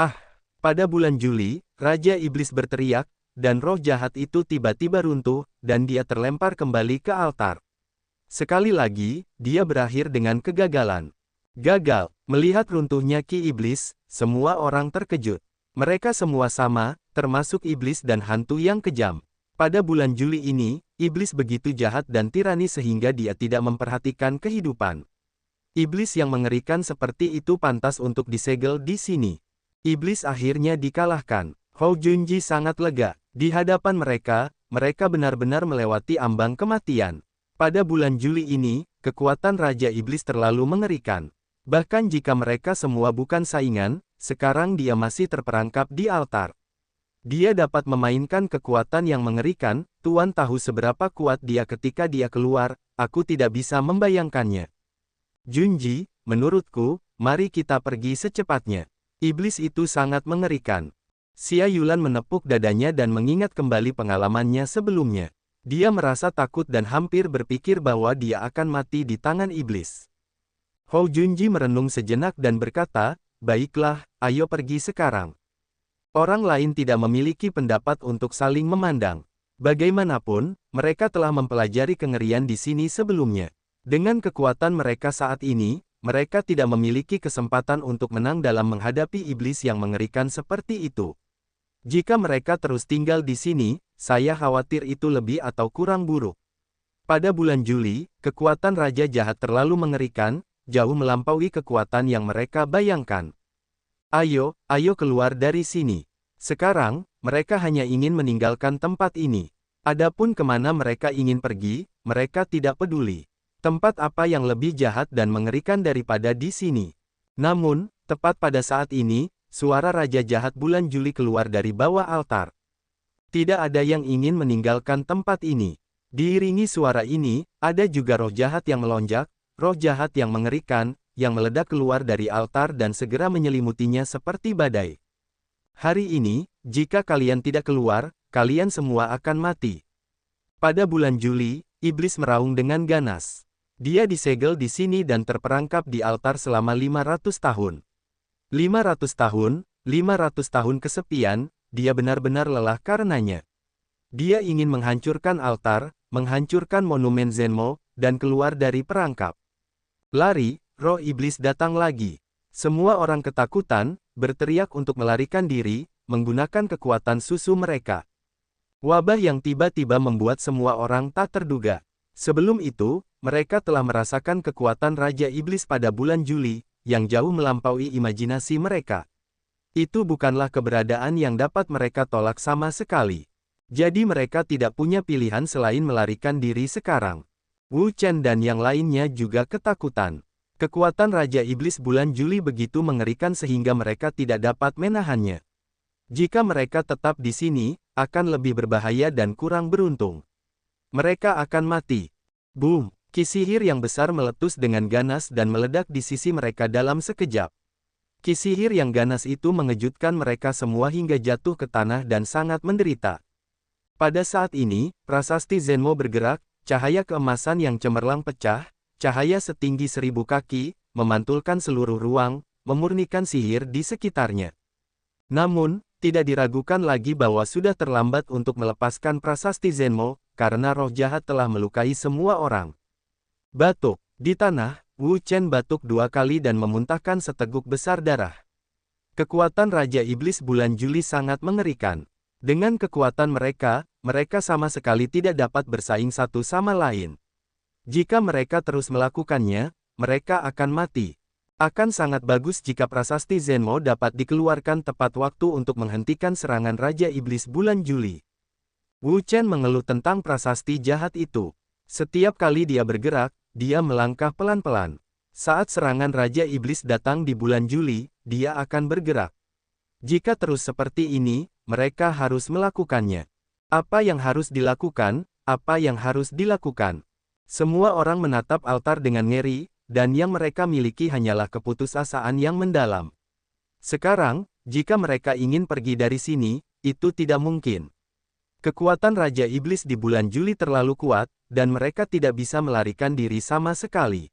Ah, pada bulan Juli, Raja Iblis berteriak, dan roh jahat itu tiba-tiba runtuh, dan dia terlempar kembali ke altar. Sekali lagi, dia berakhir dengan kegagalan. Gagal, melihat runtuhnya Ki Iblis, semua orang terkejut. Mereka semua sama, termasuk iblis dan hantu yang kejam. Pada bulan Juli ini, iblis begitu jahat dan tirani sehingga dia tidak memperhatikan kehidupan. Iblis yang mengerikan seperti itu pantas untuk disegel di sini. Iblis akhirnya dikalahkan. Hou Junji sangat lega. Di hadapan mereka, mereka benar-benar melewati ambang kematian. Pada bulan Juli ini, kekuatan Raja Iblis terlalu mengerikan. Bahkan jika mereka semua bukan saingan, sekarang dia masih terperangkap di altar. Dia dapat memainkan kekuatan yang mengerikan, Tuan tahu seberapa kuat dia ketika dia keluar, aku tidak bisa membayangkannya. Junji, menurutku, mari kita pergi secepatnya. Iblis itu sangat mengerikan. Xia Yulan menepuk dadanya dan mengingat kembali pengalamannya sebelumnya. Dia merasa takut dan hampir berpikir bahwa dia akan mati di tangan iblis. Hou Junji merenung sejenak dan berkata, baiklah, ayo pergi sekarang. Orang lain tidak memiliki pendapat untuk saling memandang. Bagaimanapun, mereka telah mempelajari kengerian di sini sebelumnya. Dengan kekuatan mereka saat ini, mereka tidak memiliki kesempatan untuk menang dalam menghadapi iblis yang mengerikan seperti itu. Jika mereka terus tinggal di sini, saya khawatir itu lebih atau kurang buruk. Pada bulan Juli, kekuatan Raja Jahat terlalu mengerikan, jauh melampaui kekuatan yang mereka bayangkan. Ayo, ayo keluar dari sini. Sekarang, mereka hanya ingin meninggalkan tempat ini. Adapun kemana mereka ingin pergi, mereka tidak peduli. Tempat apa yang lebih jahat dan mengerikan daripada di sini. Namun, tepat pada saat ini, suara Raja Jahat bulan Juli keluar dari bawah altar. Tidak ada yang ingin meninggalkan tempat ini. Diiringi suara ini, ada juga roh jahat yang melonjak, roh jahat yang mengerikan, yang meledak keluar dari altar dan segera menyelimutinya seperti badai. Hari ini, jika kalian tidak keluar, kalian semua akan mati. Pada bulan Juli, iblis meraung dengan ganas. Dia disegel di sini dan terperangkap di altar selama 500 tahun. 500 tahun, 500 tahun kesepian, dia benar-benar lelah karenanya. Dia ingin menghancurkan altar, menghancurkan monumen Zenmo, dan keluar dari perangkap. Lari, roh iblis datang lagi. Semua orang ketakutan, berteriak untuk melarikan diri, menggunakan kekuatan susu mereka. Wabah yang tiba-tiba membuat semua orang tak terduga. Sebelum itu, mereka telah merasakan kekuatan Raja Iblis pada bulan Juli, yang jauh melampaui imajinasi mereka. Itu bukanlah keberadaan yang dapat mereka tolak sama sekali. Jadi mereka tidak punya pilihan selain melarikan diri sekarang. Wu Chen dan yang lainnya juga ketakutan. Kekuatan Raja Iblis bulan Juli begitu mengerikan sehingga mereka tidak dapat menahannya. Jika mereka tetap di sini, akan lebih berbahaya dan kurang beruntung. Mereka akan mati. Boom! Ki sihir yang besar meletus dengan ganas dan meledak di sisi mereka dalam sekejap. Ki sihir yang ganas itu mengejutkan mereka semua hingga jatuh ke tanah dan sangat menderita. Pada saat ini, prasasti Zenmo bergerak, cahaya keemasan yang cemerlang pecah, cahaya setinggi 1000 kaki, memantulkan seluruh ruang, memurnikan sihir di sekitarnya. Namun, tidak diragukan lagi bahwa sudah terlambat untuk melepaskan prasasti Zenmo, karena roh jahat telah melukai semua orang. Batuk. Di tanah, Wu Chen batuk 2 kali dan memuntahkan seteguk besar darah. Kekuatan Raja Iblis bulan Juli sangat mengerikan. Dengan kekuatan mereka, mereka sama sekali tidak dapat bersaing satu sama lain. Jika mereka terus melakukannya, mereka akan mati. Akan sangat bagus jika prasasti Zenmo dapat dikeluarkan tepat waktu untuk menghentikan serangan Raja Iblis bulan Juli. Wu Chen mengeluh tentang prasasti jahat itu. Setiap kali dia bergerak, dia melangkah pelan-pelan. Saat serangan Raja Iblis datang di bulan Juli, dia akan bergerak. Jika terus seperti ini, mereka harus melakukannya. Apa yang harus dilakukan? Apa yang harus dilakukan? Semua orang menatap altar dengan ngeri, dan yang mereka miliki hanyalah keputusasaan yang mendalam. Sekarang, jika mereka ingin pergi dari sini, itu tidak mungkin. Kekuatan Raja Iblis di bulan Juli terlalu kuat, dan mereka tidak bisa melarikan diri sama sekali.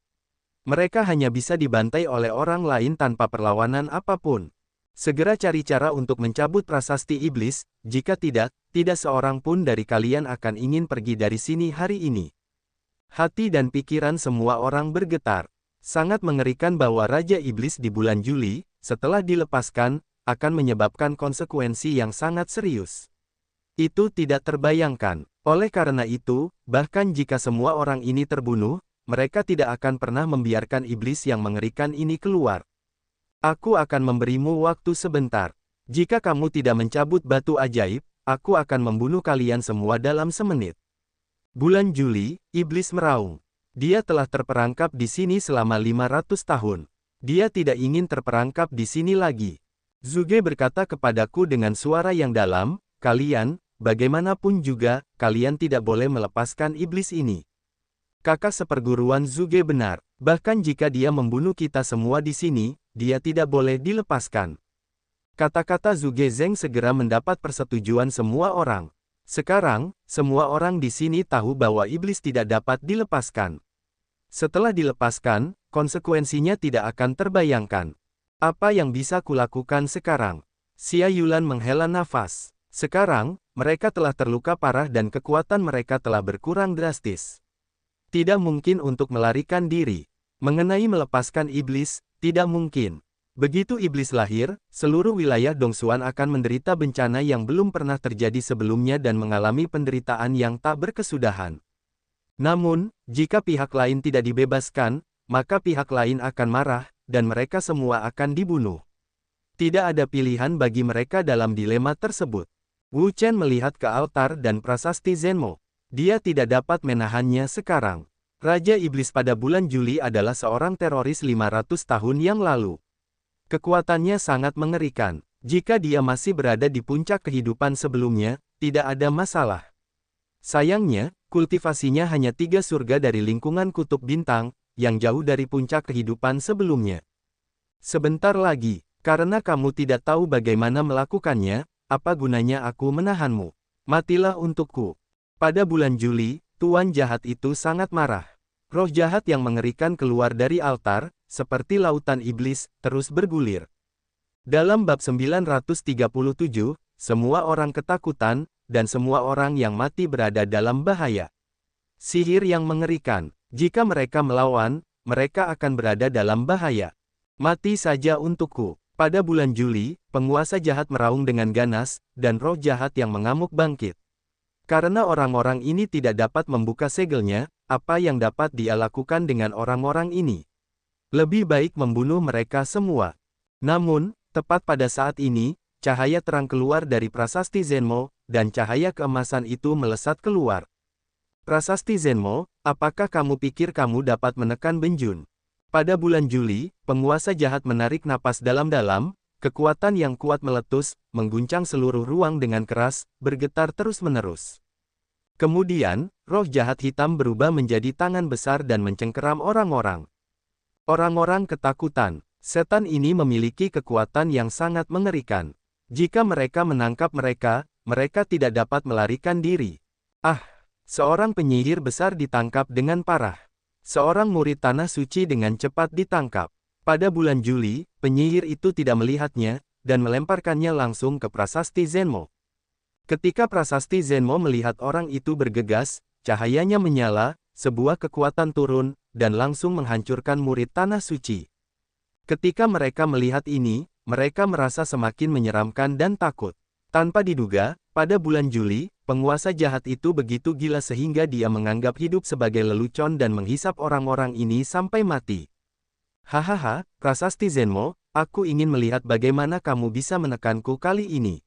Mereka hanya bisa dibantai oleh orang lain tanpa perlawanan apapun. Segera cari cara untuk mencabut prasasti iblis, jika tidak, tidak seorang pun dari kalian akan ingin pergi dari sini hari ini. Hati dan pikiran semua orang bergetar. Sangat mengerikan bahwa Raja Iblis di bulan Juli, setelah dilepaskan, akan menyebabkan konsekuensi yang sangat serius. Itu tidak terbayangkan. Oleh karena itu, bahkan jika semua orang ini terbunuh, mereka tidak akan pernah membiarkan iblis yang mengerikan ini keluar. Aku akan memberimu waktu sebentar. Jika kamu tidak mencabut batu ajaib, aku akan membunuh kalian semua dalam semenit. Bulan Juli, iblis meraung. Dia telah terperangkap di sini selama 500 tahun. Dia tidak ingin terperangkap di sini lagi. Zhuge berkata kepadaku dengan suara yang dalam, kalian, bagaimanapun juga, kalian tidak boleh melepaskan iblis ini. Kakak seperguruan Zhuge benar. Bahkan jika dia membunuh kita semua di sini, dia tidak boleh dilepaskan. Kata-kata Zhuge Zeng segera mendapat persetujuan semua orang. Sekarang, semua orang di sini tahu bahwa iblis tidak dapat dilepaskan. Setelah dilepaskan, konsekuensinya tidak akan terbayangkan. Apa yang bisa kulakukan sekarang? Xia Yulan menghela nafas. Sekarang, mereka telah terluka parah dan kekuatan mereka telah berkurang drastis. Tidak mungkin untuk melarikan diri. Mengenai melepaskan iblis, tidak mungkin. Begitu iblis lahir, seluruh wilayah Dongsuan akan menderita bencana yang belum pernah terjadi sebelumnya dan mengalami penderitaan yang tak berkesudahan. Namun, jika pihak lain tidak dibebaskan, maka pihak lain akan marah, dan mereka semua akan dibunuh. Tidak ada pilihan bagi mereka dalam dilema tersebut. Wu Chen melihat ke altar dan prasasti Zenmo. Dia tidak dapat menahannya sekarang. Raja Iblis pada bulan Juli adalah seorang teroris 500 tahun yang lalu. Kekuatannya sangat mengerikan. Jika dia masih berada di puncak kehidupan sebelumnya, tidak ada masalah. Sayangnya, kultivasinya hanya 3 surga dari lingkungan kutub bintang, yang jauh dari puncak kehidupan sebelumnya. Sebentar lagi, karena kamu tidak tahu bagaimana melakukannya, apa gunanya aku menahanmu? Matilah untukku. Pada bulan Juli, Tuan jahat itu sangat marah. Roh jahat yang mengerikan keluar dari altar, seperti lautan iblis, terus bergulir. Dalam bab 937, semua orang ketakutan, dan semua orang yang mati berada dalam bahaya. Sihir yang mengerikan. Jika mereka melawan, mereka akan berada dalam bahaya. Mati saja untukku. Pada bulan Juli, penguasa jahat meraung dengan ganas, dan roh jahat yang mengamuk bangkit. Karena orang-orang ini tidak dapat membuka segelnya, apa yang dapat dia lakukan dengan orang-orang ini? Lebih baik membunuh mereka semua. Namun, tepat pada saat ini, cahaya terang keluar dari prasasti Zenmo, dan cahaya keemasan itu melesat keluar. Prasasti Zenmo, apakah kamu pikir kamu dapat menekan Benjun? Pada bulan Juli, penguasa jahat menarik napas dalam-dalam, kekuatan yang kuat meletus, mengguncang seluruh ruang dengan keras, bergetar terus-menerus. Kemudian, roh jahat hitam berubah menjadi tangan besar dan mencengkeram orang-orang. Orang-orang ketakutan. Setan ini memiliki kekuatan yang sangat mengerikan. Jika mereka menangkap mereka, mereka tidak dapat melarikan diri. Ah! Seorang penyihir besar ditangkap dengan parah. Seorang murid tanah suci dengan cepat ditangkap. Pada bulan Juli, penyihir itu tidak melihatnya, dan melemparkannya langsung ke prasasti Zenmo. Ketika prasasti Zenmo melihat orang itu bergegas, cahayanya menyala, sebuah kekuatan turun, dan langsung menghancurkan murid tanah suci. Ketika mereka melihat ini, mereka merasa semakin menyeramkan dan takut. Tanpa diduga, pada bulan Juli, penguasa jahat itu begitu gila sehingga dia menganggap hidup sebagai lelucon dan menghisap orang-orang ini sampai mati. Hahaha, prasasti Zenmo, aku ingin melihat bagaimana kamu bisa menekanku kali ini.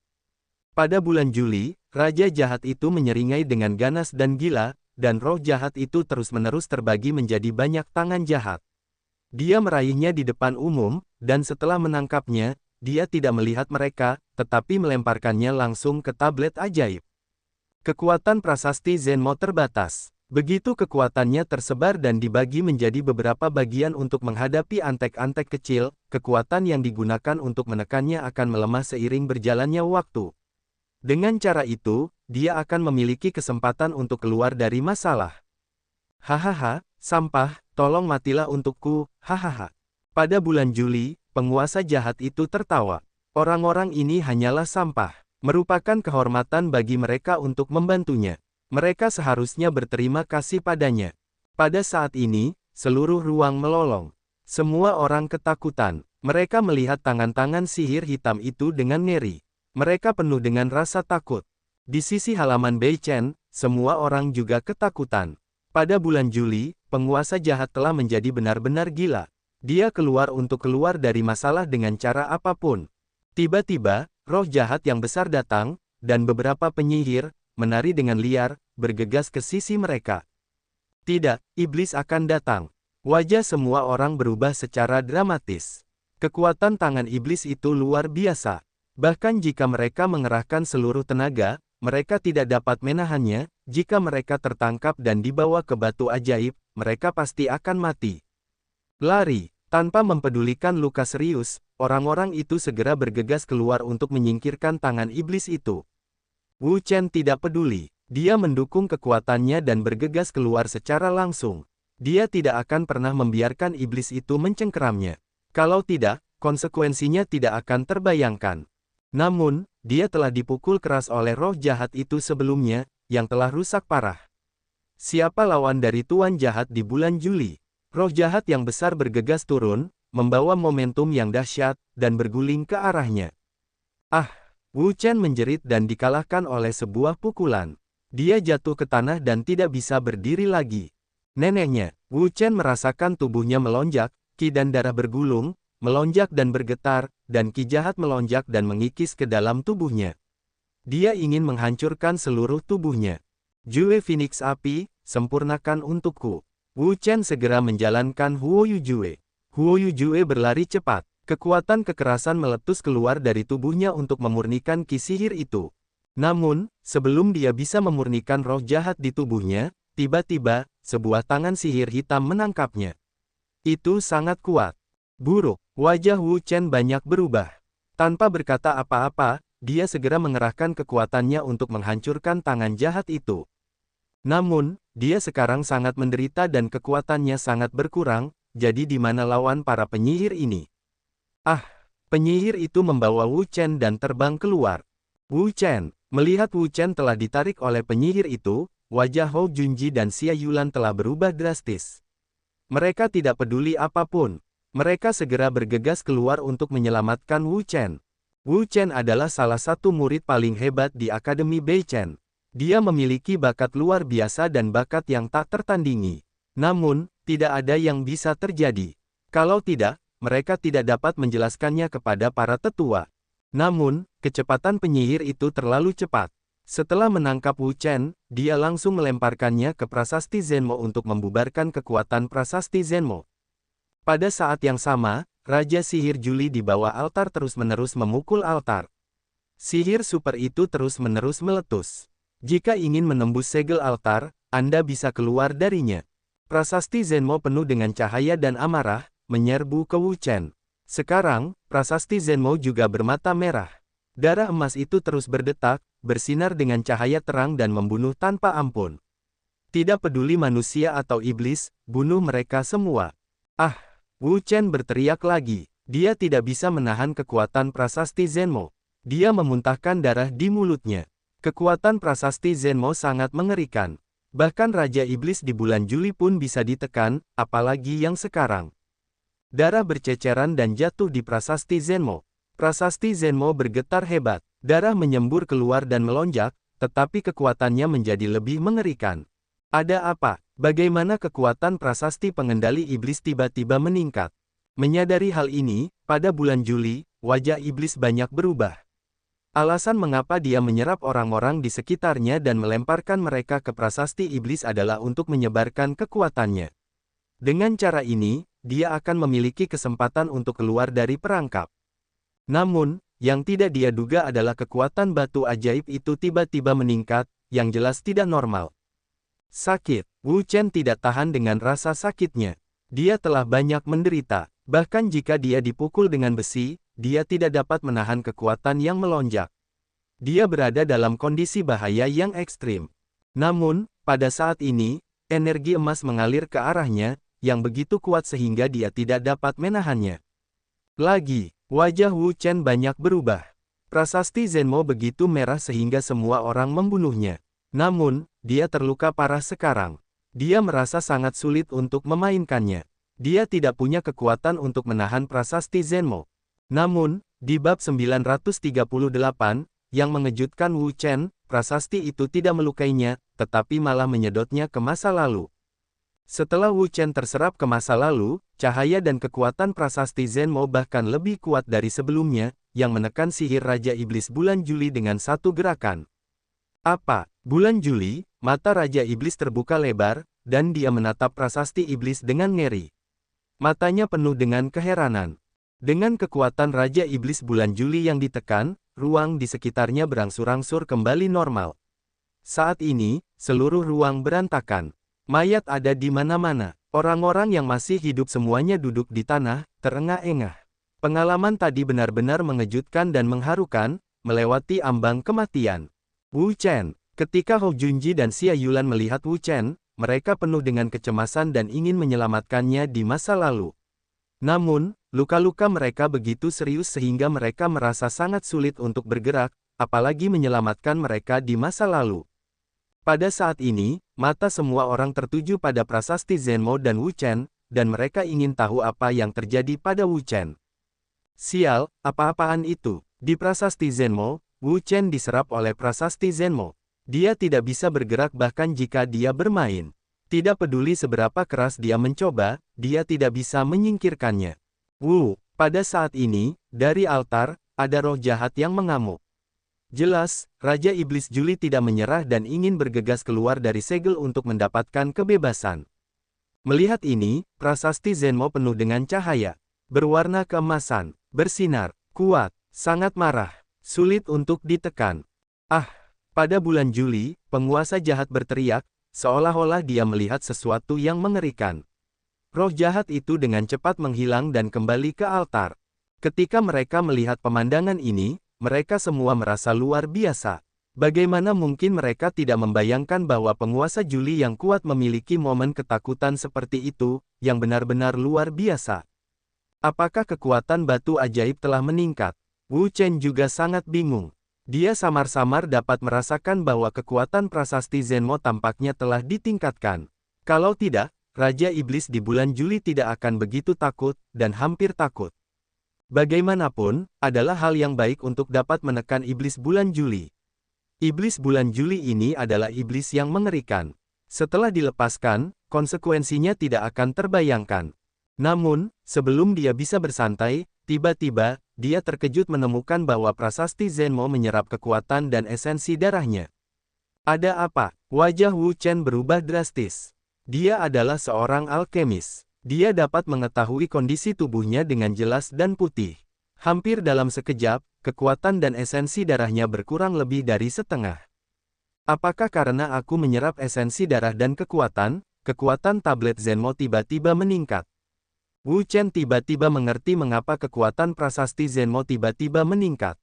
Pada bulan Juli, Raja jahat itu menyeringai dengan ganas dan gila, dan roh jahat itu terus-menerus terbagi menjadi banyak tangan jahat. Dia meraihnya di depan umum, dan setelah menangkapnya, dia tidak melihat mereka, tetapi melemparkannya langsung ke tablet ajaib. Kekuatan prasasti Zenmo terbatas. Begitu kekuatannya tersebar dan dibagi menjadi beberapa bagian untuk menghadapi antek-antek kecil, kekuatan yang digunakan untuk menekannya akan melemah seiring berjalannya waktu. Dengan cara itu, dia akan memiliki kesempatan untuk keluar dari masalah. Hahaha, sampah, tolong matilah untukku, hahaha. Pada bulan Juli, penguasa jahat itu tertawa. Orang-orang ini hanyalah sampah. Merupakan kehormatan bagi mereka untuk membantunya. Mereka seharusnya berterima kasih padanya. Pada saat ini, seluruh ruang melolong. Semua orang ketakutan. Mereka melihat tangan-tangan sihir hitam itu dengan ngeri. Mereka penuh dengan rasa takut. Di sisi halaman Beichen, semua orang juga ketakutan. Pada bulan Juli, penguasa jahat telah menjadi benar-benar gila. Dia keluar untuk keluar dari masalah dengan cara apapun. Tiba-tiba, roh jahat yang besar datang, dan beberapa penyihir, menari dengan liar, bergegas ke sisi mereka. Tidak, iblis akan datang. Wajah semua orang berubah secara dramatis. Kekuatan tangan iblis itu luar biasa. Bahkan jika mereka mengerahkan seluruh tenaga, mereka tidak dapat menahannya. Jika mereka tertangkap dan dibawa ke batu ajaib, mereka pasti akan mati. Lari. Tanpa mempedulikan luka serius, orang-orang itu segera bergegas keluar untuk menyingkirkan tangan iblis itu. Wu Chen tidak peduli. Dia mendukung kekuatannya dan bergegas keluar secara langsung. Dia tidak akan pernah membiarkan iblis itu mencengkeramnya. Kalau tidak, konsekuensinya tidak akan terbayangkan. Namun, dia telah dipukul keras oleh roh jahat itu sebelumnya, yang telah rusak parah. Siapa lawan dari Tuan Jahat di bulan Juli? Roh jahat yang besar bergegas turun, membawa momentum yang dahsyat, dan berguling ke arahnya. Ah! Wu Chen menjerit dan dikalahkan oleh sebuah pukulan. Dia jatuh ke tanah dan tidak bisa berdiri lagi. Neneknya, Wu Chen merasakan tubuhnya melonjak, ki dan darah bergulung, melonjak dan bergetar, dan ki jahat melonjak dan mengikis ke dalam tubuhnya. Dia ingin menghancurkan seluruh tubuhnya. Jue Phoenix Api, sempurnakan untukku. Wu Chen segera menjalankan Huoyu Jue. Huoyu Jue berlari cepat. Kekuatan kekerasan meletus keluar dari tubuhnya untuk memurnikan ki sihir itu. Namun, sebelum dia bisa memurnikan roh jahat di tubuhnya, tiba-tiba, sebuah tangan sihir hitam menangkapnya. Itu sangat kuat. Buruk, wajah Wu Chen banyak berubah. Tanpa berkata apa-apa, dia segera mengerahkan kekuatannya untuk menghancurkan tangan jahat itu. Namun, dia sekarang sangat menderita dan kekuatannya sangat berkurang, jadi di mana lawan para penyihir ini? Ah! Penyihir itu membawa Wu Chen dan terbang keluar. Wu Chen, melihat Wu Chen telah ditarik oleh penyihir itu, wajah Hou Junji dan Xia Yulan telah berubah drastis. Mereka tidak peduli apapun. Mereka segera bergegas keluar untuk menyelamatkan Wu Chen. Wu Chen adalah salah satu murid paling hebat di Akademi Beichen. Dia memiliki bakat luar biasa dan bakat yang tak tertandingi. Namun, tidak ada yang bisa terjadi. Kalau tidak, mereka tidak dapat menjelaskannya kepada para tetua. Namun, kecepatan penyihir itu terlalu cepat. Setelah menangkap Wu Chen, dia langsung melemparkannya ke prasasti Zenmo untuk membubarkan kekuatan prasasti Zenmo. Pada saat yang sama, Raja Sihir Juli di bawah altar terus-menerus memukul altar. Sihir super itu terus-menerus meletus. Jika ingin menembus segel altar, Anda bisa keluar darinya. Prasasti Zenmo penuh dengan cahaya dan amarah, menyerbu ke Wu Chen. Sekarang, prasasti Zenmo juga bermata merah. Darah emas itu terus berdetak, bersinar dengan cahaya terang dan membunuh tanpa ampun. Tidak peduli manusia atau iblis, bunuh mereka semua. Ah! Wu Chen berteriak lagi. Dia tidak bisa menahan kekuatan prasasti Zenmo. Dia memuntahkan darah di mulutnya. Kekuatan prasasti Zenmo sangat mengerikan. Bahkan Raja Iblis di bulan Juli pun bisa ditekan, apalagi yang sekarang. Darah berceceran dan jatuh di prasasti Zenmo. Prasasti Zenmo bergetar hebat. Darah menyembur keluar dan melonjak, tetapi kekuatannya menjadi lebih mengerikan. Ada apa? Bagaimana kekuatan prasasti pengendali iblis tiba-tiba meningkat? Menyadari hal ini, pada bulan Juli, wajah iblis banyak berubah. Alasan mengapa dia menyerap orang-orang di sekitarnya dan melemparkan mereka ke prasasti iblis adalah untuk menyebarkan kekuatannya. Dengan cara ini, dia akan memiliki kesempatan untuk keluar dari perangkap. Namun, yang tidak dia duga adalah kekuatan batu ajaib itu tiba-tiba meningkat, yang jelas tidak normal. Sakit. Wu Chen tidak tahan dengan rasa sakitnya. Dia telah banyak menderita. Bahkan jika dia dipukul dengan besi, dia tidak dapat menahan kekuatan yang melonjak. Dia berada dalam kondisi bahaya yang ekstrim. Namun, pada saat ini, energi emas mengalir ke arahnya, yang begitu kuat sehingga dia tidak dapat menahannya. Lagi, Wajah Wu Chen banyak berubah. Prasasti Zenmo begitu merah sehingga semua orang membunuhnya. Namun, dia terluka parah sekarang. Dia merasa sangat sulit untuk memainkannya. Dia tidak punya kekuatan untuk menahan prasasti Zenmo. Namun, di bab 938, yang mengejutkan Wu Chen, prasasti itu tidak melukainya, tetapi malah menyedotnya ke masa lalu. Setelah Wu Chen terserap ke masa lalu, cahaya dan kekuatan prasasti Zenmo bahkan lebih kuat dari sebelumnya, yang menekan sihir Raja Iblis Bulan Juli dengan satu gerakan. Apa? Bulan Juli, mata Raja Iblis terbuka lebar, dan dia menatap prasasti Iblis dengan ngeri. Matanya penuh dengan keheranan. Dengan kekuatan Raja Iblis Bulan Juli yang ditekan, ruang di sekitarnya berangsur-angsur kembali normal. Saat ini, seluruh ruang berantakan. Mayat ada di mana-mana. Orang-orang yang masih hidup semuanya duduk di tanah, terengah-engah. Pengalaman tadi benar-benar mengejutkan dan mengharukan, melewati ambang kematian. Wu Chen. Ketika Hou Junji dan Xia Yulan melihat Wu Chen, mereka penuh dengan kecemasan dan ingin menyelamatkannya di masa lalu. Namun, luka-luka mereka begitu serius sehingga mereka merasa sangat sulit untuk bergerak, apalagi menyelamatkan mereka di masa lalu. Pada saat ini, mata semua orang tertuju pada prasasti Zenmo dan Wu Chen, dan mereka ingin tahu apa yang terjadi pada Wu Chen. Sial, apa-apaan itu? Di prasasti Zenmo, Wu Chen diserap oleh prasasti Zenmo. Dia tidak bisa bergerak bahkan jika dia bermain. Tidak peduli seberapa keras dia mencoba, dia tidak bisa menyingkirkannya. Pada saat ini, dari altar, ada roh jahat yang mengamuk. Jelas, Raja Iblis Juli tidak menyerah dan ingin bergegas keluar dari segel untuk mendapatkan kebebasan. Melihat ini, prasasti Zenmo penuh dengan cahaya. Berwarna keemasan, bersinar, kuat, sangat marah, sulit untuk ditekan. Pada bulan Juli, penguasa jahat berteriak, seolah-olah dia melihat sesuatu yang mengerikan. Roh jahat itu dengan cepat menghilang dan kembali ke altar. Ketika mereka melihat pemandangan ini, mereka semua merasa luar biasa. Bagaimana mungkin mereka tidak membayangkan bahwa penguasa Juli yang kuat memiliki momen ketakutan seperti itu, yang benar-benar luar biasa. Apakah kekuatan batu ajaib telah meningkat? Wu Chen juga sangat bingung. Dia samar-samar dapat merasakan bahwa kekuatan prasasti Zenmo tampaknya telah ditingkatkan. Kalau tidak, Raja Iblis di bulan Juli tidak akan begitu takut, dan hampir takut. Bagaimanapun, adalah hal yang baik untuk dapat menekan Iblis bulan Juli. Iblis bulan Juli ini adalah iblis yang mengerikan. Setelah dilepaskan, konsekuensinya tidak akan terbayangkan. Namun, sebelum dia bisa bersantai, tiba-tiba, dia terkejut menemukan bahwa prasasti Zenmo menyerap kekuatan dan esensi darahnya. Ada apa? Wajah Wu Chen berubah drastis. Dia adalah seorang alkemis. Dia dapat mengetahui kondisi tubuhnya dengan jelas dan putih. Hampir dalam sekejap, kekuatan dan esensi darahnya berkurang lebih dari setengah. Apakah karena aku menyerap esensi darah dan kekuatan tablet Zenmo tiba-tiba meningkat? Wu Chen tiba-tiba mengerti mengapa kekuatan prasasti Zenmo tiba-tiba meningkat.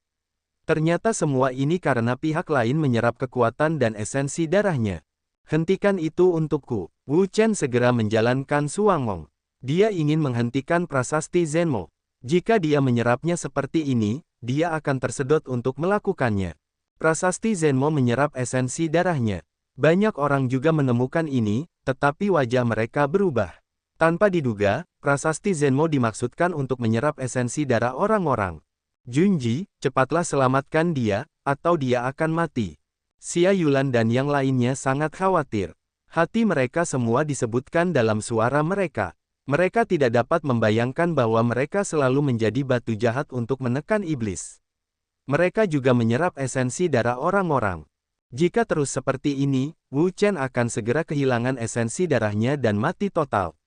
Ternyata semua ini karena pihak lain menyerap kekuatan dan esensi darahnya. Hentikan itu untukku. Wu Chen segera menjalankan Suangmong. Dia ingin menghentikan prasasti Zenmo. Jika dia menyerapnya seperti ini, dia akan tersedot untuk melakukannya. Prasasti Zenmo menyerap esensi darahnya. Banyak orang juga menemukan ini, tetapi wajah mereka berubah. Tanpa diduga, prasasti Zenmo dimaksudkan untuk menyerap esensi darah orang-orang. Junji, cepatlah selamatkan dia, atau dia akan mati. Xia Yulan dan yang lainnya sangat khawatir. Hati mereka semua disebutkan dalam suara mereka. Mereka tidak dapat membayangkan bahwa mereka selalu menjadi batu jahat untuk menekan iblis. Mereka juga menyerap esensi darah orang-orang. Jika terus seperti ini, Wu Chen akan segera kehilangan esensi darahnya dan mati total.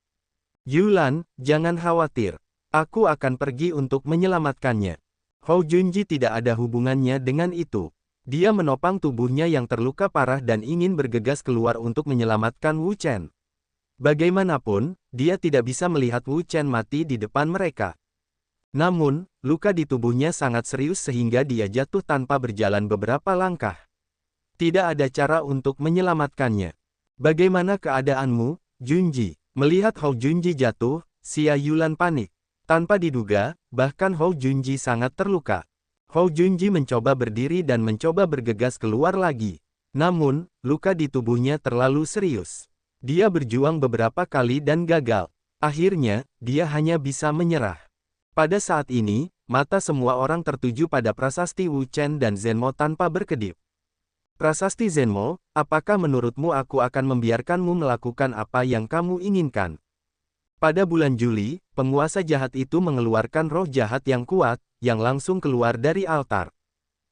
Yulan, jangan khawatir. Aku akan pergi untuk menyelamatkannya. Hou Junji tidak ada hubungannya dengan itu. Dia menopang tubuhnya yang terluka parah dan ingin bergegas keluar untuk menyelamatkan Wu Chen. Bagaimanapun, dia tidak bisa melihat Wu Chen mati di depan mereka. Namun, luka di tubuhnya sangat serius sehingga dia jatuh tanpa berjalan beberapa langkah. Tidak ada cara untuk menyelamatkannya. Bagaimana keadaanmu, Junji? Melihat Hou Junji jatuh, Xia Yulan panik. Tanpa diduga, bahkan Hou Junji sangat terluka. Hou Junji mencoba berdiri dan mencoba bergegas keluar lagi. Namun, luka di tubuhnya terlalu serius. Dia berjuang beberapa kali dan gagal. Akhirnya, dia hanya bisa menyerah. Pada saat ini, mata semua orang tertuju pada prasasti Wu Chen dan Zenmo tanpa berkedip. Prasasti Zenmo, apakah menurutmu aku akan membiarkanmu melakukan apa yang kamu inginkan? Pada bulan Juli, penguasa jahat itu mengeluarkan roh jahat yang kuat, yang langsung keluar dari altar.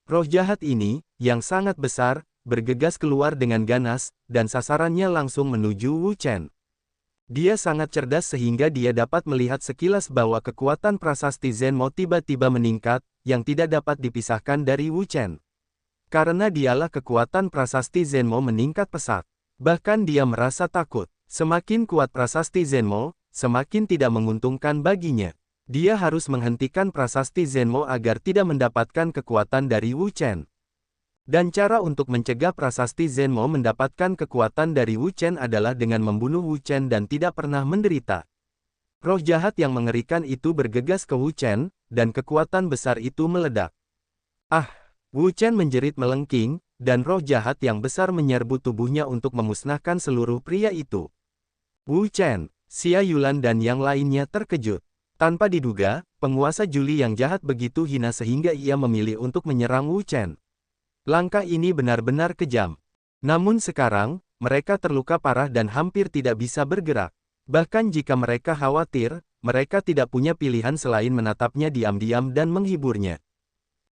Roh jahat ini, yang sangat besar, bergegas keluar dengan ganas, dan sasarannya langsung menuju Wu Chen. Dia sangat cerdas sehingga dia dapat melihat sekilas bahwa kekuatan prasasti Zenmo tiba-tiba meningkat, yang tidak dapat dipisahkan dari Wu Chen. Karena dialah kekuatan prasasti Zenmo meningkat pesat. Bahkan dia merasa takut. Semakin kuat prasasti Zenmo, semakin tidak menguntungkan baginya. Dia harus menghentikan prasasti Zenmo agar tidak mendapatkan kekuatan dari Wu Chen. Dan cara untuk mencegah prasasti Zenmo mendapatkan kekuatan dari Wu Chen adalah dengan membunuh Wu Chen dan tidak pernah menderita. Roh jahat yang mengerikan itu bergegas ke Wu Chen, dan kekuatan besar itu meledak. Ah! Wu Chen menjerit melengking, dan roh jahat yang besar menyerbu tubuhnya untuk memusnahkan seluruh pria itu. Wu Chen, Xia Yulan dan yang lainnya terkejut. Tanpa diduga, penguasa Juli yang jahat begitu hina sehingga ia memilih untuk menyerang Wu Chen. Langkah ini benar-benar kejam. Namun sekarang, mereka terluka parah dan hampir tidak bisa bergerak. Bahkan jika mereka khawatir, mereka tidak punya pilihan selain menatapnya diam-diam dan menghiburnya.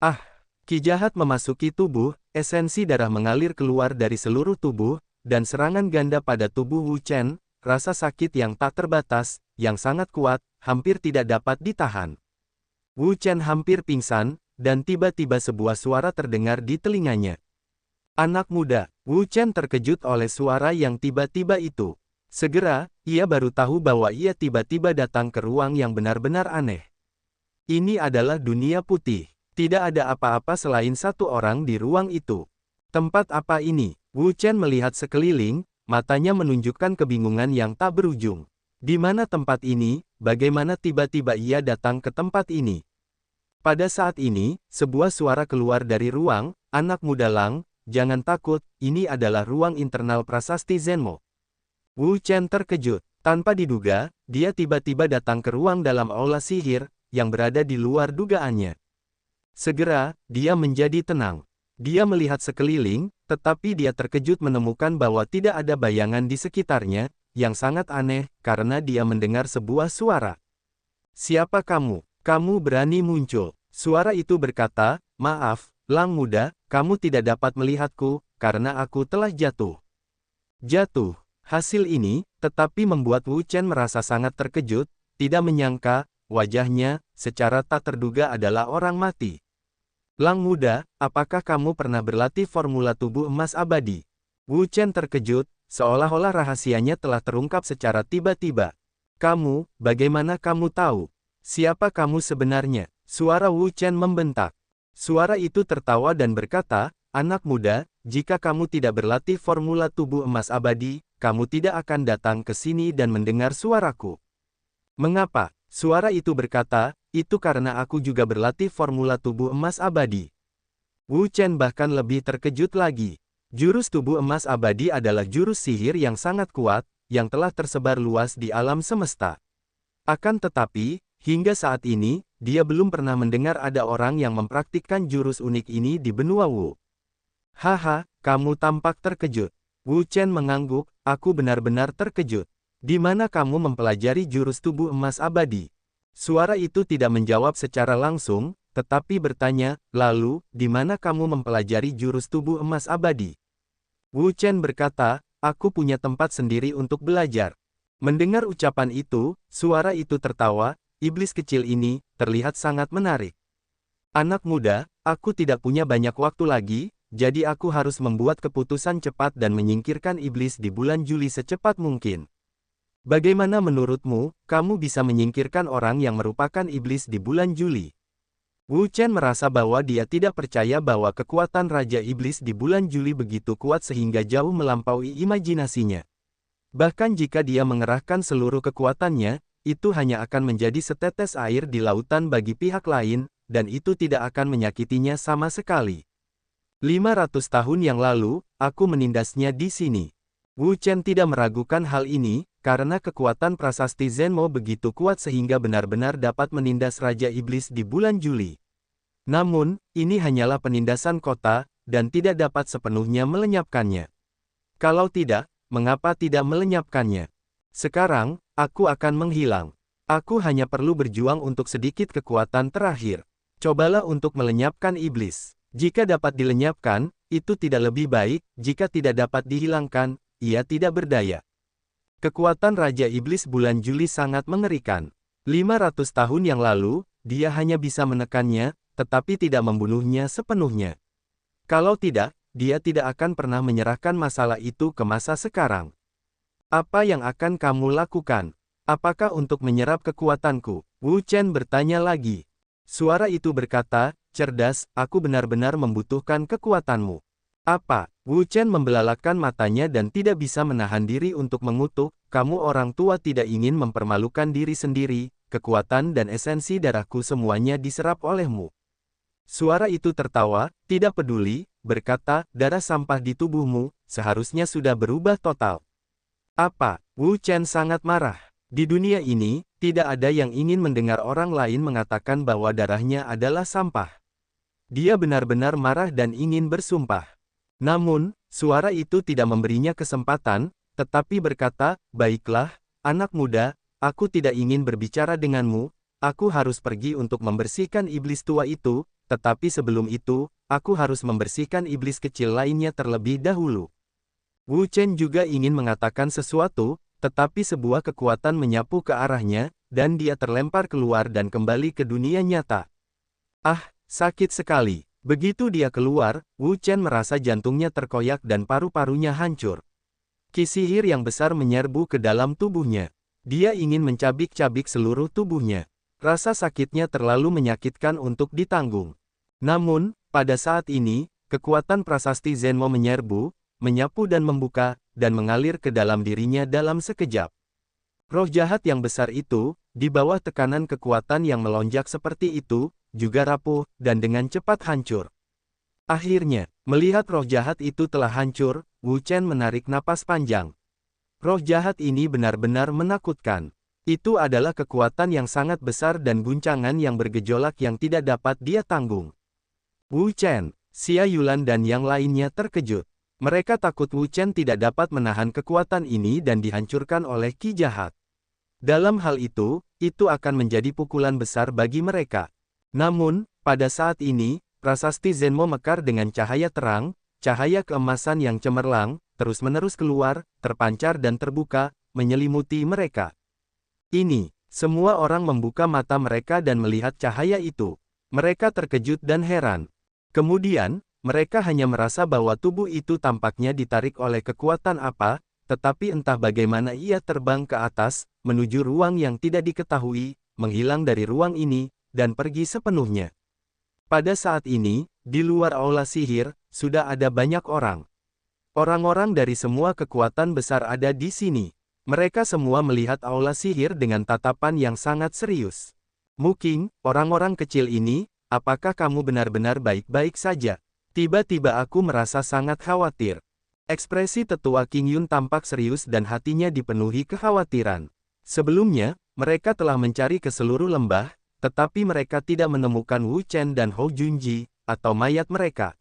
Ah! Ki jahat memasuki tubuh, esensi darah mengalir keluar dari seluruh tubuh, dan serangan ganda pada tubuh Wu Chen, rasa sakit yang tak terbatas, yang sangat kuat, hampir tidak dapat ditahan. Wu Chen hampir pingsan, dan tiba-tiba sebuah suara terdengar di telinganya. Anak muda, Wu Chen terkejut oleh suara yang tiba-tiba itu. Segera, ia baru tahu bahwa ia tiba-tiba datang ke ruang yang benar-benar aneh. Ini adalah dunia putih. Tidak ada apa-apa selain satu orang di ruang itu. Tempat apa ini? Wu Chen melihat sekeliling, matanya menunjukkan kebingungan yang tak berujung. Di mana tempat ini? Bagaimana tiba-tiba ia datang ke tempat ini? Pada saat ini, sebuah suara keluar dari ruang, anak muda Lang, jangan takut, ini adalah ruang internal prasasti Zenmo. Wu Chen terkejut. Tanpa diduga, dia tiba-tiba datang ke ruang dalam aula sihir, yang berada di luar dugaannya. Segera, dia menjadi tenang. Dia melihat sekeliling, tetapi dia terkejut menemukan bahwa tidak ada bayangan di sekitarnya, yang sangat aneh, karena dia mendengar sebuah suara. Siapa kamu? Kamu berani muncul. Suara itu berkata, maaf, Lang muda, kamu tidak dapat melihatku, karena aku telah jatuh. Jatuh. Hasil ini, tetapi membuat Wu Chen merasa sangat terkejut, tidak menyangka, wajahnya, secara tak terduga adalah orang mati. Lang muda, apakah kamu pernah berlatih formula tubuh emas abadi? Wu Chen terkejut, seolah-olah rahasianya telah terungkap secara tiba-tiba. Kamu, bagaimana kamu tahu? Siapa kamu sebenarnya? Suara Wu Chen membentak. Suara itu tertawa dan berkata, anak muda, jika kamu tidak berlatih formula tubuh emas abadi, kamu tidak akan datang ke sini dan mendengar suaraku. Mengapa? Suara itu berkata, itu karena aku juga berlatih formula tubuh emas abadi. Wu Chen bahkan lebih terkejut lagi. Jurus tubuh emas abadi adalah jurus sihir yang sangat kuat, yang telah tersebar luas di alam semesta. Akan tetapi, hingga saat ini, dia belum pernah mendengar ada orang yang mempraktikkan jurus unik ini di benua Wu. Haha, kamu tampak terkejut. Wu Chen mengangguk, aku benar-benar terkejut. Di mana kamu mempelajari jurus tubuh emas abadi? Suara itu tidak menjawab secara langsung, tetapi bertanya, lalu, di mana kamu mempelajari jurus tubuh emas abadi? Wu Chen berkata, aku punya tempat sendiri untuk belajar. Mendengar ucapan itu, suara itu tertawa, iblis kecil ini, terlihat sangat menarik. Anak muda, aku tidak punya banyak waktu lagi, jadi aku harus membuat keputusan cepat dan menyingkirkan iblis di bulan Juli secepat mungkin. Bagaimana menurutmu, kamu bisa menyingkirkan orang yang merupakan iblis di bulan Juli? Wu Chen merasa bahwa dia tidak percaya bahwa kekuatan Raja Iblis di bulan Juli begitu kuat sehingga jauh melampaui imajinasinya. Bahkan jika dia mengerahkan seluruh kekuatannya, itu hanya akan menjadi setetes air di lautan bagi pihak lain, dan itu tidak akan menyakitinya sama sekali. 500 tahun yang lalu, aku menindasnya di sini. Wu Chen tidak meragukan hal ini, karena kekuatan prasasti Zenmo begitu kuat sehingga benar-benar dapat menindas Raja Iblis di bulan Juli. Namun, ini hanyalah penindasan kota, dan tidak dapat sepenuhnya melenyapkannya. Kalau tidak, mengapa tidak melenyapkannya? Sekarang, aku akan menghilang. Aku hanya perlu berjuang untuk sedikit kekuatan terakhir. Cobalah untuk melenyapkan iblis. Jika dapat dilenyapkan, itu tidak lebih baik, jika tidak dapat dihilangkan, ia tidak berdaya. Kekuatan Raja Iblis bulan Juli sangat mengerikan. 500 tahun yang lalu, dia hanya bisa menekannya, tetapi tidak membunuhnya sepenuhnya. Kalau tidak, dia tidak akan pernah menyerahkan masalah itu ke masa sekarang. Apa yang akan kamu lakukan? Apakah untuk menyerap kekuatanku? Wu Chen bertanya lagi. Suara itu berkata, cerdas, aku benar-benar membutuhkan kekuatanmu. Apa? Wu Chen membelalakkan matanya dan tidak bisa menahan diri untuk mengutuk, kamu orang tua tidak ingin mempermalukan diri sendiri, kekuatan dan esensi darahku semuanya diserap olehmu. Suara itu tertawa, tidak peduli, berkata, darah sampah di tubuhmu, seharusnya sudah berubah total. Apa? Wu Chen sangat marah. Di dunia ini, tidak ada yang ingin mendengar orang lain mengatakan bahwa darahnya adalah sampah. Dia benar-benar marah dan ingin bersumpah. Namun, suara itu tidak memberinya kesempatan, tetapi berkata, baiklah, anak muda, aku tidak ingin berbicara denganmu, aku harus pergi untuk membersihkan iblis tua itu, tetapi sebelum itu, aku harus membersihkan iblis kecil lainnya terlebih dahulu. Wu Chen juga ingin mengatakan sesuatu, tetapi sebuah kekuatan menyapu ke arahnya, dan dia terlempar keluar dan kembali ke dunia nyata. Ah, sakit sekali. Begitu dia keluar, Wu Chen merasa jantungnya terkoyak dan paru-parunya hancur. Ki sihir yang besar menyerbu ke dalam tubuhnya. Dia ingin mencabik-cabik seluruh tubuhnya. Rasa sakitnya terlalu menyakitkan untuk ditanggung. Namun, pada saat ini, kekuatan prasasti Zenmo menyerbu, menyapu dan membuka, dan mengalir ke dalam dirinya dalam sekejap. Roh jahat yang besar itu, di bawah tekanan kekuatan yang melonjak seperti itu, juga rapuh, dan dengan cepat hancur. Akhirnya, melihat roh jahat itu telah hancur, Wu Chen menarik napas panjang. Roh jahat ini benar-benar menakutkan. Itu adalah kekuatan yang sangat besar dan guncangan yang bergejolak yang tidak dapat dia tanggung. Wu Chen, Xia Yulan dan yang lainnya terkejut. Mereka takut Wu Chen tidak dapat menahan kekuatan ini dan dihancurkan oleh Ki jahat. Dalam hal itu akan menjadi pukulan besar bagi mereka. Namun, pada saat ini, prasasti Zenmo mekar dengan cahaya terang, cahaya keemasan yang cemerlang, terus-menerus keluar, terpancar dan terbuka, menyelimuti mereka. Ini, semua orang membuka mata mereka dan melihat cahaya itu. Mereka terkejut dan heran. Kemudian, mereka hanya merasa bahwa tubuh itu tampaknya ditarik oleh kekuatan apa, tetapi entah bagaimana ia terbang ke atas, menuju ruang yang tidak diketahui, menghilang dari ruang ini, dan pergi sepenuhnya. Pada saat ini, di luar aula sihir, sudah ada banyak orang. Orang-orang dari semua kekuatan besar ada di sini. Mereka semua melihat aula sihir dengan tatapan yang sangat serius. Mu Qing, orang-orang kecil ini, apakah kamu benar-benar baik-baik saja? Tiba-tiba aku merasa sangat khawatir. Ekspresi tetua Qing Yun tampak serius dan hatinya dipenuhi kekhawatiran. Sebelumnya, mereka telah mencari ke seluruh lembah, tetapi mereka tidak menemukan Wu Chen dan Hou Junji, atau mayat mereka.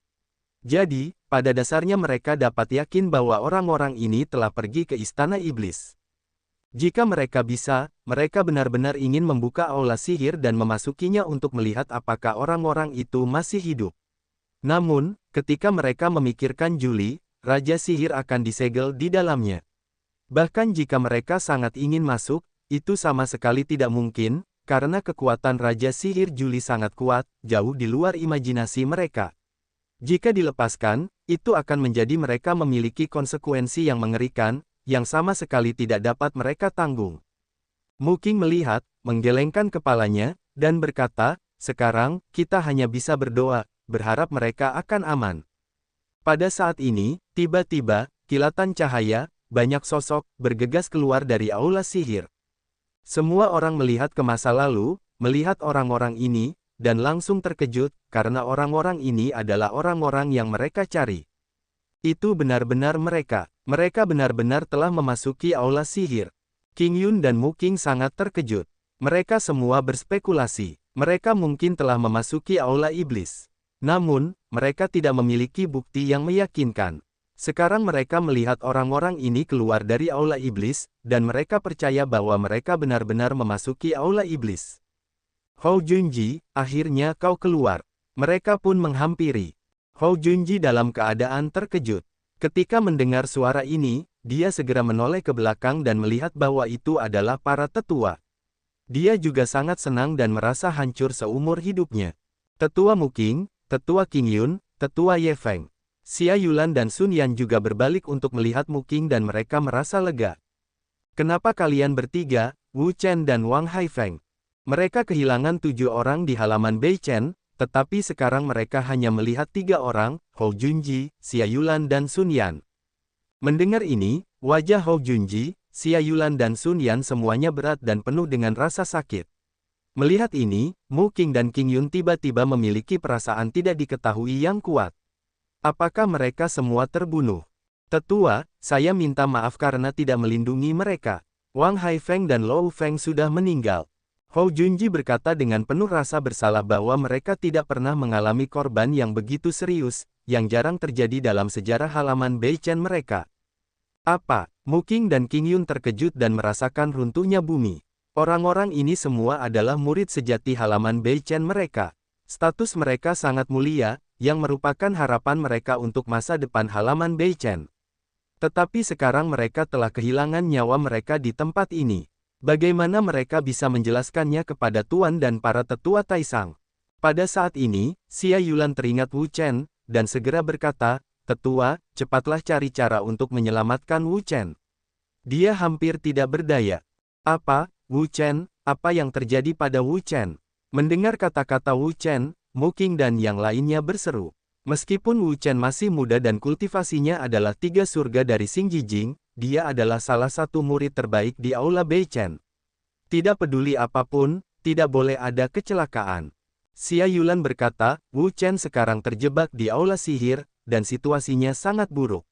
Jadi, pada dasarnya mereka dapat yakin bahwa orang-orang ini telah pergi ke Istana Iblis. Jika mereka bisa, mereka benar-benar ingin membuka aula sihir dan memasukinya untuk melihat apakah orang-orang itu masih hidup. Namun, ketika mereka memikirkan Juli, Raja Sihir akan disegel di dalamnya. Bahkan jika mereka sangat ingin masuk, itu sama sekali tidak mungkin, karena kekuatan Raja Sihir Juli sangat kuat, jauh di luar imajinasi mereka. Jika dilepaskan, itu akan menjadi mereka memiliki konsekuensi yang mengerikan, yang sama sekali tidak dapat mereka tanggung. Mu Qing melihat, menggelengkan kepalanya, dan berkata, sekarang, kita hanya bisa berdoa, berharap mereka akan aman. Pada saat ini, tiba-tiba, kilatan cahaya, banyak sosok, bergegas keluar dari aula sihir. Semua orang melihat ke masa lalu, melihat orang-orang ini, dan langsung terkejut, karena orang-orang ini adalah orang-orang yang mereka cari. Itu benar-benar mereka. Mereka benar-benar telah memasuki aula sihir. Qing Yun dan Mu Qing sangat terkejut. Mereka semua berspekulasi. Mereka mungkin telah memasuki aula iblis. Namun, mereka tidak memiliki bukti yang meyakinkan. Sekarang mereka melihat orang-orang ini keluar dari aula iblis, dan mereka percaya bahwa mereka benar-benar memasuki aula iblis. Hou Junji, akhirnya kau keluar. Mereka pun menghampiri. Hou Junji dalam keadaan terkejut. Ketika mendengar suara ini, dia segera menoleh ke belakang dan melihat bahwa itu adalah para tetua. Dia juga sangat senang dan merasa hancur seumur hidupnya. Tetua Mu Qing, Tetua Qing Yun, Tetua Ye Feng, Xia Yulan dan Sun Yan juga berbalik untuk melihat Mu Qing dan mereka merasa lega. Kenapa kalian bertiga, Wu Chen dan Wang Haifeng? Mereka kehilangan 7 orang di halaman Bei Chen, tetapi sekarang mereka hanya melihat 3 orang, Hou Junji, Xia Yulan dan Sun Yan. Mendengar ini, wajah Hou Junji, Xia Yulan dan Sun Yan semuanya berat dan penuh dengan rasa sakit. Melihat ini, Mu Qing dan Qing Yun tiba-tiba memiliki perasaan tidak diketahui yang kuat. Apakah mereka semua terbunuh? Tetua, saya minta maaf karena tidak melindungi mereka. Wang Haifeng dan Lou Feng sudah meninggal. Hou Junji berkata dengan penuh rasa bersalah bahwa mereka tidak pernah mengalami korban yang begitu serius, yang jarang terjadi dalam sejarah halaman Bei Chen mereka. Apa? Mu Qing dan Qing Yun terkejut dan merasakan runtuhnya bumi. Orang-orang ini semua adalah murid sejati halaman Bei Chen mereka. Status mereka sangat mulia, yang merupakan harapan mereka untuk masa depan halaman Bei Chen. Tetapi sekarang mereka telah kehilangan nyawa mereka di tempat ini. Bagaimana mereka bisa menjelaskannya kepada Tuan dan para tetua Taisang? Pada saat ini, Xia Yulan teringat Wu Chen, dan segera berkata, Tetua, cepatlah cari cara untuk menyelamatkan Wu Chen. Dia hampir tidak berdaya. Apa? Wu Chen, apa yang terjadi pada Wu Chen? Mendengar kata-kata Wu Chen, Mu Qing dan yang lainnya berseru. Meskipun Wu Chen masih muda dan kultivasinya adalah 3 surga dari Xing Jijing, dia adalah salah satu murid terbaik di aula Bei Chen. Tidak peduli apapun, tidak boleh ada kecelakaan. Xia Yulan berkata, Wu Chen sekarang terjebak di aula sihir, dan situasinya sangat buruk.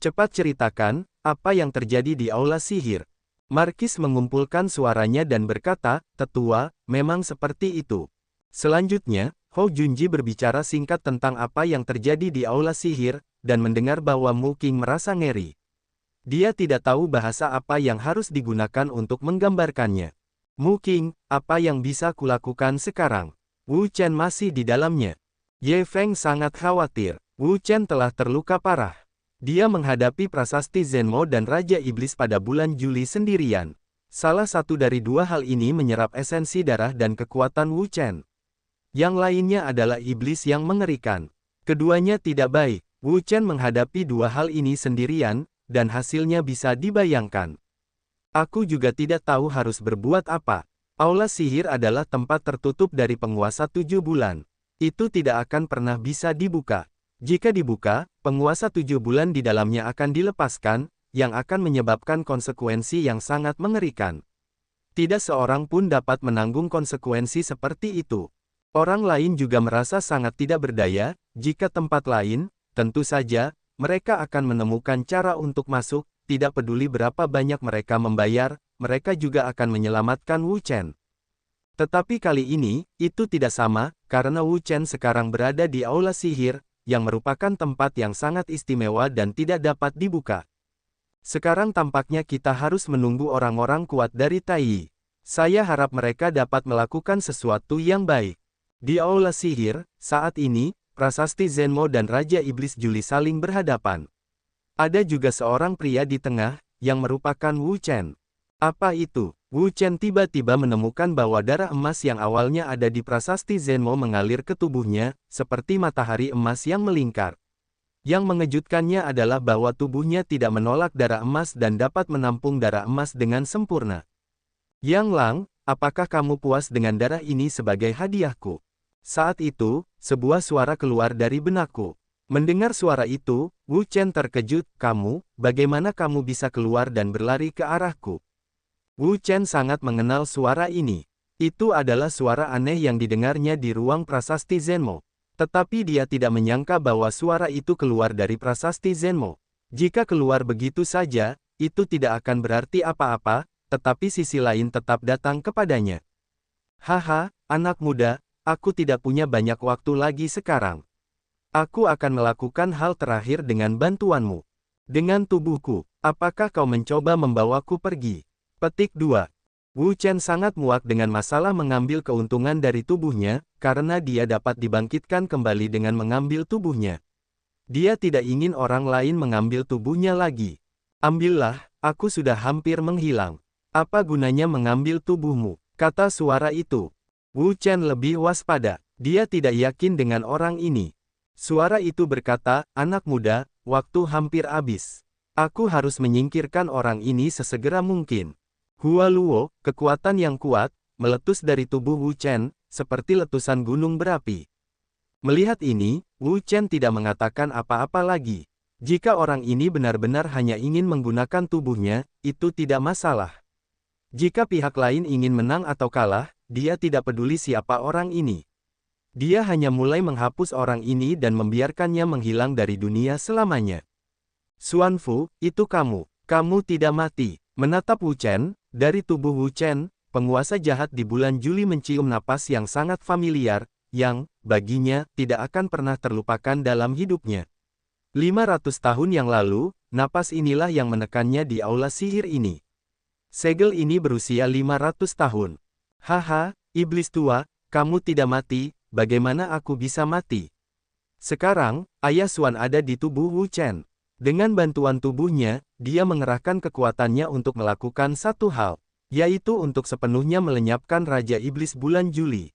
Cepat ceritakan, apa yang terjadi di aula sihir. Markis mengumpulkan suaranya dan berkata, Tetua, memang seperti itu. Selanjutnya, Hou Junji berbicara singkat tentang apa yang terjadi di aula sihir, dan mendengar bahwa Mu Qing merasa ngeri. Dia tidak tahu bahasa apa yang harus digunakan untuk menggambarkannya. Mu Qing, apa yang bisa kulakukan sekarang? Wu Chen masih di dalamnya. Ye Feng sangat khawatir. Wu Chen telah terluka parah. Dia menghadapi prasasti Zenmo dan Raja Iblis pada bulan Juli sendirian. Salah satu dari 2 hal ini menyerap esensi darah dan kekuatan Wu Chen. Yang lainnya adalah iblis yang mengerikan. Keduanya tidak baik. Wu Chen menghadapi 2 hal ini sendirian, dan hasilnya bisa dibayangkan. Aku juga tidak tahu harus berbuat apa. Aula sihir adalah tempat tertutup dari penguasa 7 bulan. Itu tidak akan pernah bisa dibuka. Jika dibuka, penguasa 7 bulan di dalamnya akan dilepaskan, yang akan menyebabkan konsekuensi yang sangat mengerikan. Tidak seorang pun dapat menanggung konsekuensi seperti itu. Orang lain juga merasa sangat tidak berdaya, jika tempat lain, tentu saja, mereka akan menemukan cara untuk masuk, tidak peduli berapa banyak mereka membayar, mereka juga akan menyelamatkan Wu Chen. Tetapi kali ini, itu tidak sama, karena Wu Chen sekarang berada di aula sihir, yang merupakan tempat yang sangat istimewa dan tidak dapat dibuka. Sekarang tampaknya kita harus menunggu orang-orang kuat dari Tai. Saya harap mereka dapat melakukan sesuatu yang baik. Di aula sihir, saat ini, prasasti Zenmo dan Raja Iblis Juli saling berhadapan. Ada juga seorang pria di tengah, yang merupakan Wu Chen. Apa itu? Wu Chen tiba-tiba menemukan bahwa darah emas yang awalnya ada di prasasti Zenmo mengalir ke tubuhnya, seperti matahari emas yang melingkar. Yang mengejutkannya adalah bahwa tubuhnya tidak menolak darah emas dan dapat menampung darah emas dengan sempurna. Yang Lang, apakah kamu puas dengan darah ini sebagai hadiahku? Saat itu, sebuah suara keluar dari benakku. Mendengar suara itu, Wu Chen terkejut, bagaimana kamu bisa keluar dan berlari ke arahku? Wu Chen sangat mengenal suara ini. Itu adalah suara aneh yang didengarnya di ruang prasasti Zenmo. Tetapi dia tidak menyangka bahwa suara itu keluar dari prasasti Zenmo. Jika keluar begitu saja, itu tidak akan berarti apa-apa, tetapi sisi lain tetap datang kepadanya. Haha, anak muda, aku tidak punya banyak waktu lagi sekarang. Aku akan melakukan hal terakhir dengan bantuanmu. Dengan tubuhku, apakah kau mencoba membawaku pergi? Petik 2. Wu Chen sangat muak dengan masalah mengambil keuntungan dari tubuhnya, karena dia dapat dibangkitkan kembali dengan mengambil tubuhnya. Dia tidak ingin orang lain mengambil tubuhnya lagi. Ambillah, aku sudah hampir menghilang. Apa gunanya mengambil tubuhmu? Kata suara itu. Wu Chen lebih waspada. Dia tidak yakin dengan orang ini. Suara itu berkata, anak muda, waktu hampir habis. Aku harus menyingkirkan orang ini sesegera mungkin. Hua Luo, kekuatan yang kuat, meletus dari tubuh Wu Chen, seperti letusan gunung berapi. Melihat ini, Wu Chen tidak mengatakan apa-apa lagi. Jika orang ini benar-benar hanya ingin menggunakan tubuhnya, itu tidak masalah. Jika pihak lain ingin menang atau kalah, dia tidak peduli siapa orang ini. Dia hanya mulai menghapus orang ini dan membiarkannya menghilang dari dunia selamanya. Xuan Fu, itu kamu. Kamu tidak mati. Menatap Wu Chen, dari tubuh Wu Chen, penguasa jahat di bulan Juli mencium napas yang sangat familiar, yang, baginya, tidak akan pernah terlupakan dalam hidupnya. 500 tahun yang lalu, napas inilah yang menekannya di aula sihir ini. Segel ini berusia 500 tahun. Haha, iblis tua, kamu tidak mati, bagaimana aku bisa mati? Sekarang, ayah Xuan ada di tubuh Wu Chen. Dengan bantuan tubuhnya, dia mengerahkan kekuatannya untuk melakukan satu hal, yaitu untuk sepenuhnya melenyapkan Raja Iblis bulan Juli.